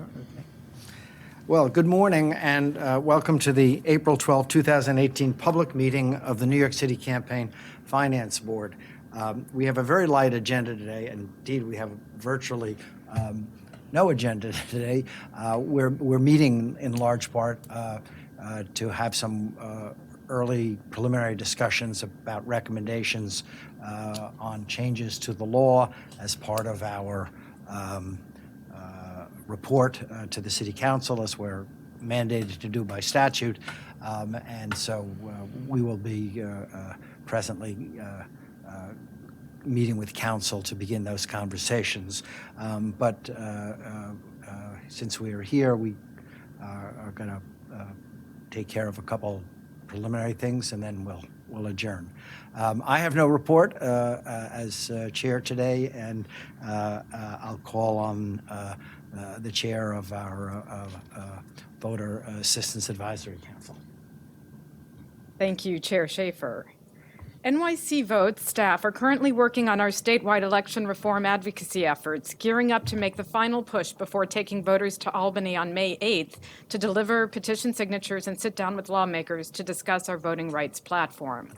start? Okay. Well, good morning and welcome to the April 12, 2018 public meeting of the New York City Campaign Finance Board. We have a very light agenda today, and indeed we have virtually no agenda today. We're meeting in large part to have some early preliminary discussions about recommendations on changes to the law as part of our report to the City Council, as we're mandated to do by statute. And so we will be presently meeting with Council to begin those conversations. But since we are here, we are going to take care of a couple preliminary things, and then we'll adjourn. I have no report as chair today, and I'll call on the chair of our Voter Assistance Advisory Council. Thank you, Chair Schaefer. NYC Votes staff are currently working on our statewide election reform advocacy efforts, gearing up to make the final push before taking voters to Albany on May 8th to deliver petition signatures and sit down with lawmakers to discuss our voting rights platform.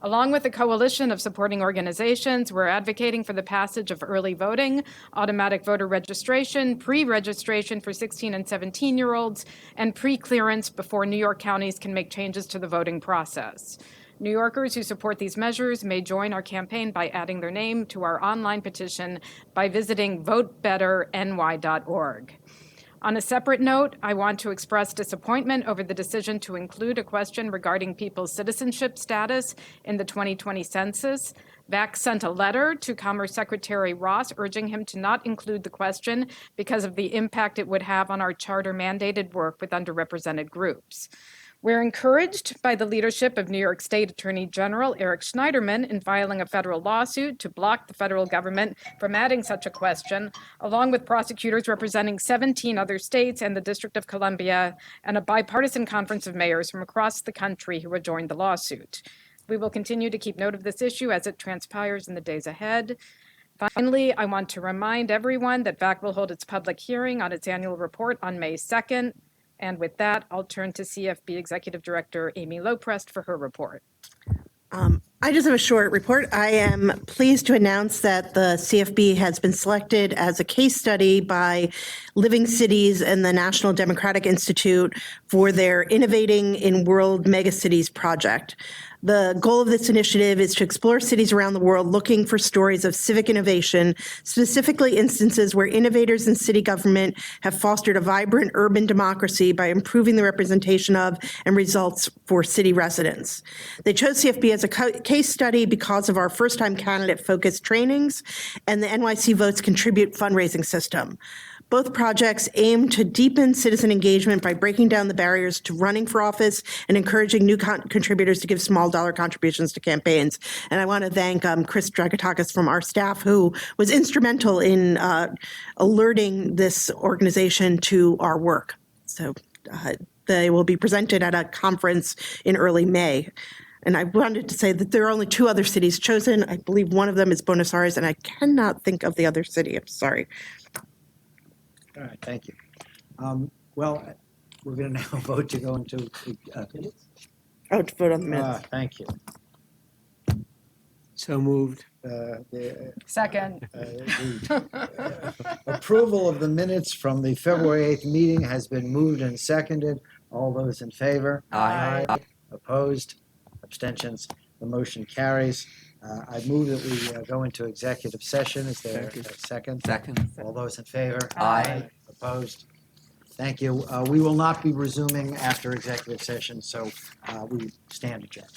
Along with a coalition of supporting organizations, we're advocating for the passage of early voting, automatic voter registration, pre-registration for 16 and 17-year-olds, and pre-clearance before New York counties can make changes to the voting process. New Yorkers who support these measures may join our campaign by adding their name to our online petition by visiting votebetterny.org. On a separate note, I want to express disappointment over the decision to include a question regarding people's citizenship status in the 2020 census. VAC sent a letter to Commerce Secretary Ross urging him to not include the question because of the impact it would have on our charter-mandated work with underrepresented groups. We're encouraged by the leadership of New York State Attorney General Eric Schneiderman in filing a federal lawsuit to block the federal government from adding such a question, along with prosecutors representing 17 other states and the District of Columbia, and a bipartisan conference of mayors from across the country who have joined the lawsuit. We will continue to keep note of this issue as it transpires in the days ahead. Finally, I want to remind everyone that VAC will hold its public hearing on its annual report on May 2nd. And with that, I'll turn to CFB Executive Director Amy Loprest for her report. I just have a short report. I am pleased to announce that the CFB has been selected as a case study by Living Cities and the National Democratic Institute for their Innovating in World Megacities project. The goal of this initiative is to explore cities around the world looking for stories of civic innovation, specifically instances where innovators in city government have fostered a vibrant urban democracy by improving the representation of and results for city residents. They chose CFB as a case study because of our first-time candidate-focused trainings and the NYC Votes Contribute fundraising system. Both projects aim to deepen citizen engagement by breaking down the barriers to running for office and encouraging new contributors to give small dollar contributions to campaigns. And I want to thank Chris Dragatakis from our staff, who was instrumental in alerting this organization to our work. So they will be presented at a conference in early May. And I wanted to say that there are only two other cities chosen. I believe one of them is Buenos Aires, and I cannot think of the other city. I'm sorry. All right, thank you. Well, we're going to now vote to go into minutes. Oh, to vote on the minutes. Thank you. So moved. Second. Approval of the minutes from the February 8th meeting has been moved and seconded. All those in favor? Aye. Opposed? Abstentions? The motion carries. I move that we go into executive session. Is there a second? Second. All those in favor? Aye. Opposed? Thank you. We will not be resuming after executive session, so we stand adjourned.